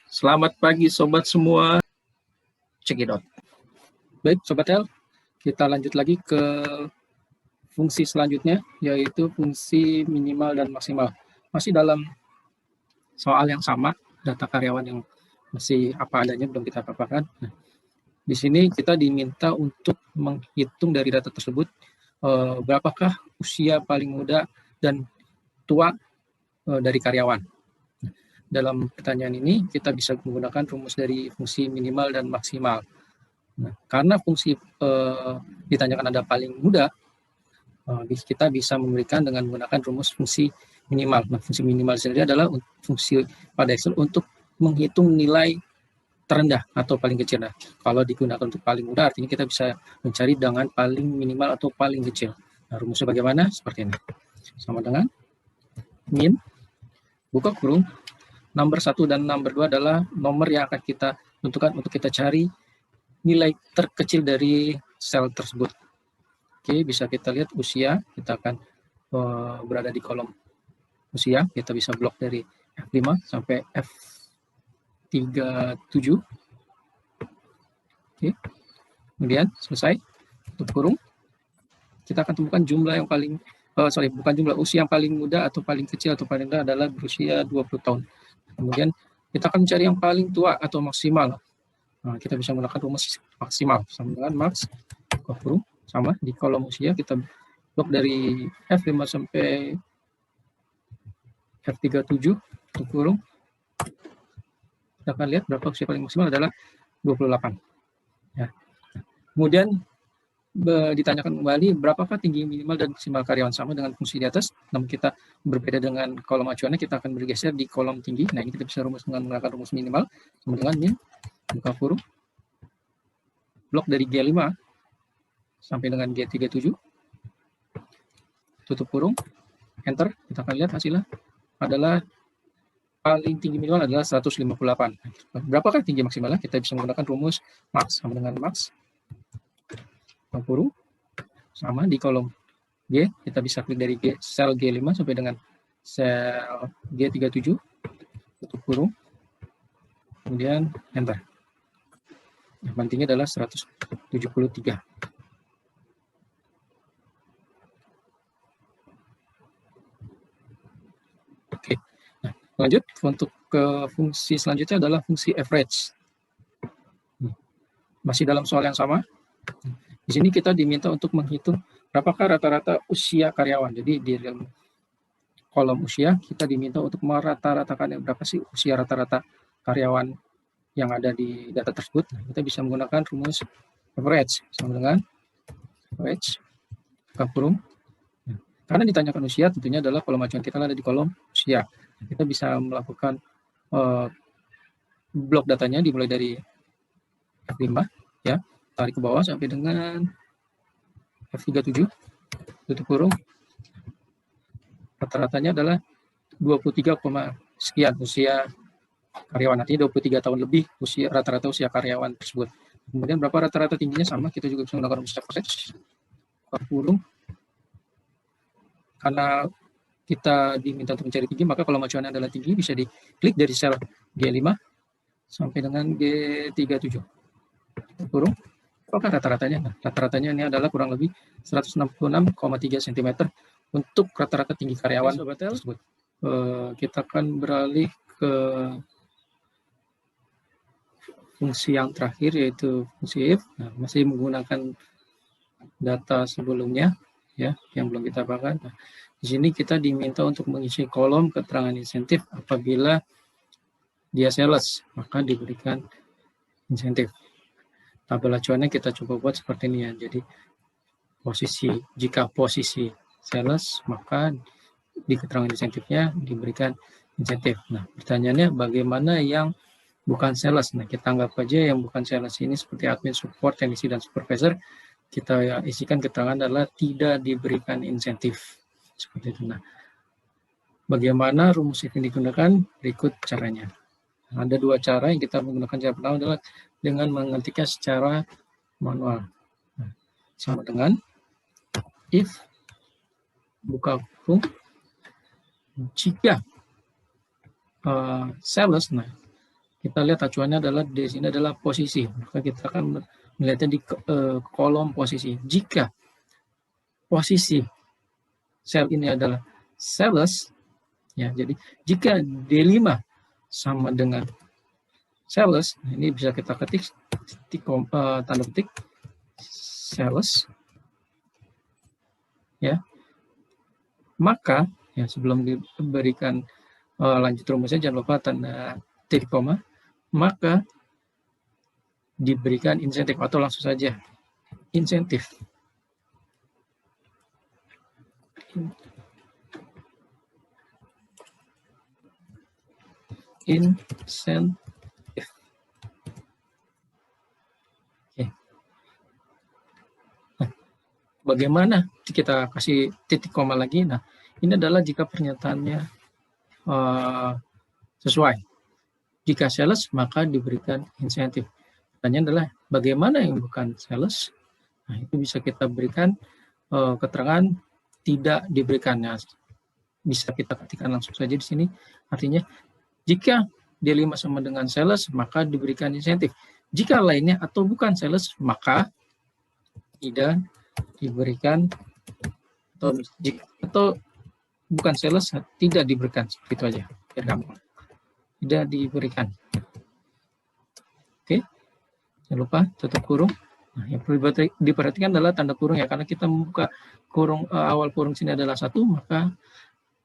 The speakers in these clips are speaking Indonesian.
Selamat pagi sobat semua. Check it out. Baik sobat L, kita lanjut lagi ke fungsi selanjutnya, yaitu fungsi minimal dan maksimal. Masih dalam soal yang sama, data karyawan yang masih apa adanya belum kita paparkan. Nah, di sini kita diminta untuk menghitung dari data tersebut berapakah usia paling muda dan tua dari karyawan. Dalam pertanyaan ini kita bisa menggunakan rumus dari fungsi minimal dan maksimal. Nah, karena fungsi ditanyakan ada paling muda, kita bisa memberikan dengan menggunakan rumus fungsi minimal. Nah, fungsi minimal sendiri adalah fungsi pada Excel untuk menghitung nilai terendah atau paling kecil. Nah, kalau digunakan untuk paling muda artinya kita bisa mencari dengan paling minimal atau paling kecil. Nah, rumusnya bagaimana? Seperti ini. Sama dengan min, buka kurung, nomor 1 dan nomor 2 adalah nomor yang akan kita tentukan untuk kita cari nilai terkecil dari sel tersebut. Oke, bisa kita lihat usia, kita akan berada di kolom usia, kita bisa blok dari F5 sampai F37. Oke, kemudian selesai, tutup kurung. Kita akan temukan jumlah yang paling, bukan jumlah, usia yang paling muda atau paling kecil atau paling rendah adalah berusia 20 tahun. Kemudian kita akan mencari yang paling tua atau maksimal. Nah, kita bisa menggunakan rumus maksimal sama dengan max, buka kurung, sama di kolom usia kita blok dari F5 sampai F37, tutup kurung. Kita akan lihat berapa usia paling maksimal adalah 28. Ya. Kemudian ditanyakan kembali berapakah tinggi minimal dan maksimal karyawan, sama dengan fungsi di atas, namun kita berbeda dengan kolom acuannya, kita akan bergeser di kolom tinggi. Nah, ini kita bisa rumus dengan menggunakan rumus minimal sama dengan min, buka kurung, blok dari G5 sampai dengan G37, tutup kurung, enter. Kita akan lihat hasilnya adalah paling tinggi minimal adalah 158. Berapakah tinggi maksimalnya? Kita bisa menggunakan rumus max sama dengan max, buka kurung, sama di kolom G, kita bisa klik dari sel G5 sampai dengan sel G37, tutup kurung, kemudian enter. Yang pentingnya adalah 173. Oke, nah, lanjut untuk ke fungsi selanjutnya adalah fungsi average. Masih dalam soal yang sama. Di sini kita diminta untuk menghitung berapakah rata-rata usia karyawan. Jadi di dalam kolom usia kita diminta untuk merata-ratakan berapa sih usia rata-rata karyawan yang ada di data tersebut. Nah, kita bisa menggunakan rumus average sama dengan average, buka kurung. Nah, karena ditanyakan usia, tentunya adalah kolom acuan kita ada di kolom usia. Kita bisa melakukan blok datanya dimulai dari F5, ya, tarik ke bawah sampai dengan F37, tutup kurung. Rata-ratanya adalah 23, sekian usia karyawan, artinya 23 tahun lebih usia rata-rata usia karyawan tersebut. Kemudian berapa rata-rata tingginya, sama, kita juga bisa menggunakan rumus average, buka kurung. Karena kita diminta untuk mencari tinggi, maka kalau acuannya adalah tinggi, bisa diklik dari sel G5 sampai dengan G37. Kurung. Apakah rata-ratanya? Nah, rata-ratanya ini adalah kurang lebih 166,3 cm untuk rata-rata tinggi karyawan tersebut. Kita akan beralih ke fungsi yang terakhir, yaitu fungsi if. Nah, masih menggunakan data sebelumnya, ya, yang belum kita pakai. Nah, di sini kita diminta untuk mengisi kolom keterangan insentif. Apabila dia sales, maka diberikan insentif. Tabel acuannya kita coba buat seperti ini, ya. Jadi jika posisi sales, maka di keterangan insentifnya diberikan insentif. Nah, pertanyaannya bagaimana yang bukan sales? Nah, kita anggap aja yang bukan sales ini seperti admin, support, teknisi, dan supervisor. Kita isikan keterangan adalah tidak diberikan insentif. Seperti itu. Nah, bagaimana rumus ini digunakan? Berikut caranya. Ada dua cara yang kita menggunakan. Cara pertama adalah dengan mengetiknya secara manual. Nah, sama dengan if, buka kurung, jika sales, nah, kita lihat acuannya adalah di sini adalah posisi, maka kita akan melihatnya di kolom posisi. Jika posisi sel ini adalah sales, ya, jadi jika D5 sama dengan sales, ini bisa kita ketik tanda petik sales, ya, maka ya sebelum diberikan lanjut rumusnya jangan lupa tanda titik koma, maka diberikan insentif atau langsung saja insentif. Insentif. Oke. Nah, bagaimana kita kasih titik koma lagi? Nah, ini adalah jika pernyataannya sesuai. Jika sales, maka diberikan insentif. Pertanyaan adalah bagaimana yang bukan sales? Nah, itu bisa kita berikan keterangan tidak diberikannya. Bisa kita ketikkan langsung saja di sini. Artinya, jika D5 sama dengan sales, maka diberikan insentif. Jika lainnya atau bukan sales, maka tidak diberikan, atau bukan sales, tidak diberikan. Seperti itu aja, biar gampang. Tidak diberikan. Oke, jangan lupa tutup kurung. Nah, yang perlu diperhatikan adalah tanda kurung ya, karena kita membuka kurung awal kurung sini adalah 1, maka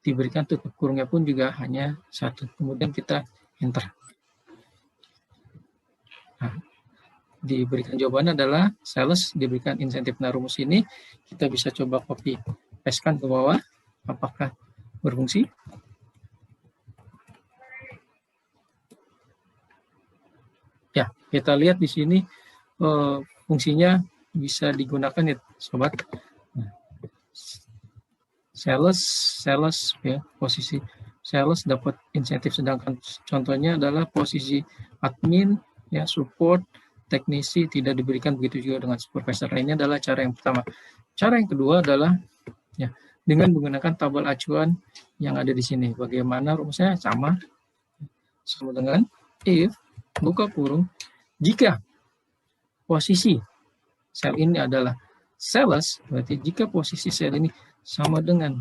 diberikan tutup kurungnya pun juga hanya 1. Kemudian kita enter. Nah, diberikan jawabannya adalah sales, diberikan insentif. Nah, rumus ini kita bisa coba copy paste-kan ke bawah, apakah berfungsi. Ya, kita lihat di sini fungsinya bisa digunakan ya, sobat. Nah, sales ya, posisi sales dapat insentif, sedangkan contohnya adalah posisi admin ya, support, teknisi tidak diberikan, begitu juga dengan supervisor. Ini adalah cara yang pertama. Cara yang kedua adalah ya, dengan menggunakan tabel acuan yang ada di sini. Bagaimana rumusnya? Sama dengan if buka kurung, jika posisi sel ini adalah sales, berarti jika posisi sel ini sama dengan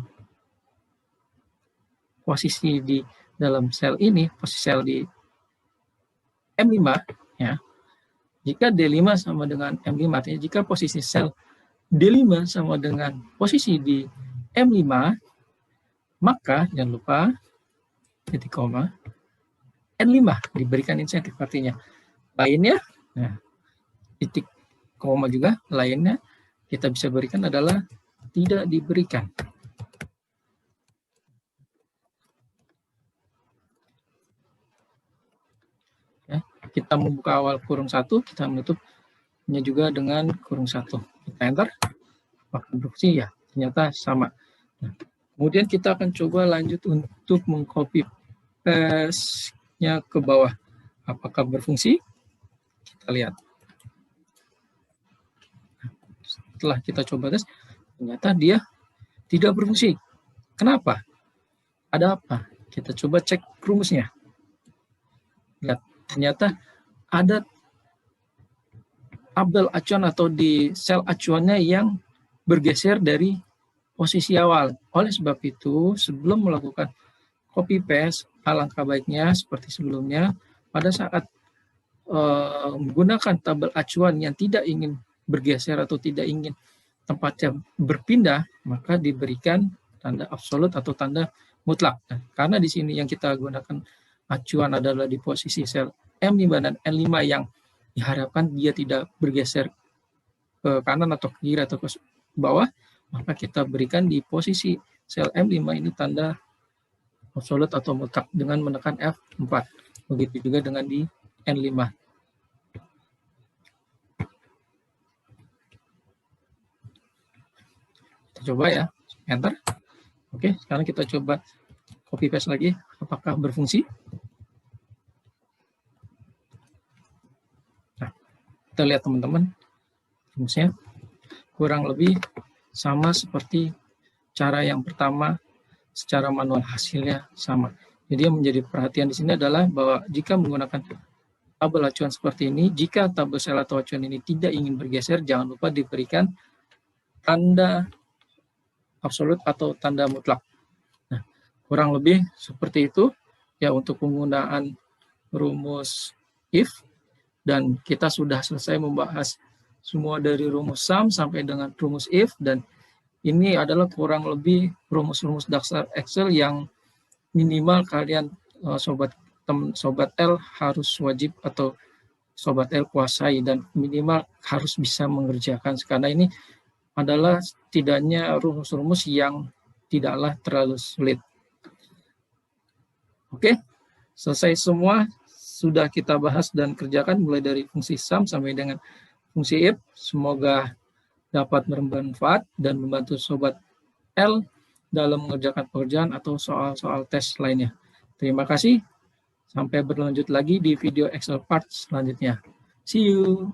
posisi di dalam sel ini, posisi sel di M5, ya. Jika D5 sama dengan M5, artinya jika posisi sel D5 sama dengan posisi di M5, maka jangan lupa titik koma, N5 diberikan insentif, artinya lainnya, nah, titik koma juga, lainnya kita bisa berikan adalah tidak diberikan. Ya, kita membuka awal kurung 1, kita menutupnya juga dengan kurung 1. Kita enter, maka berfungsi ya, ternyata sama. Nah, kemudian kita akan coba lanjut untuk mengcopy paste-nya ke bawah. Apakah berfungsi? Kita lihat. Setelah kita coba tes, ternyata dia tidak berfungsi. Kenapa? Ada apa? Kita coba cek rumusnya. Lihat, ternyata ada tabel acuan atau di sel acuannya yang bergeser dari posisi awal. Oleh sebab itu, sebelum melakukan copy paste, alangkah baiknya seperti sebelumnya, pada saat menggunakan tabel acuan yang tidak ingin bergeser atau tidak ingin tempatnya berpindah, maka diberikan tanda absolut atau tanda mutlak. Nah, karena di sini yang kita gunakan acuan adalah di posisi sel M5 dan N5 yang diharapkan dia tidak bergeser ke kanan atau ke kiri atau ke bawah, maka kita berikan di posisi sel M5 ini tanda absolut atau mutlak dengan menekan F4. Begitu juga dengan di N5. Kita coba ya, enter. Oke, sekarang kita coba copy paste lagi, apakah berfungsi? Nah, kita lihat teman-teman, rumusnya kurang lebih sama seperti cara yang pertama, secara manual hasilnya sama. Jadi yang menjadi perhatian di sini adalah bahwa jika menggunakan tabel acuan seperti ini. Jika tabel sel atau acuan ini tidak ingin bergeser, jangan lupa diberikan tanda absolut atau tanda mutlak. Nah, kurang lebih seperti itu ya untuk penggunaan rumus if, dan kita sudah selesai membahas semua dari rumus sum sampai dengan rumus if, dan ini adalah kurang lebih rumus-rumus dasar Excel yang minimal kalian sobat L harus wajib atau sobat L kuasai, dan minimal harus bisa mengerjakan, karena ini adalah setidaknya rumus-rumus yang tidaklah terlalu sulit. Oke, selesai semua sudah kita bahas dan kerjakan mulai dari fungsi sum sampai dengan fungsi if. Semoga dapat bermanfaat dan membantu sobat L dalam mengerjakan pekerjaan atau soal-soal tes lainnya. Terima kasih. Sampai berlanjut lagi di video Excel part selanjutnya. See you.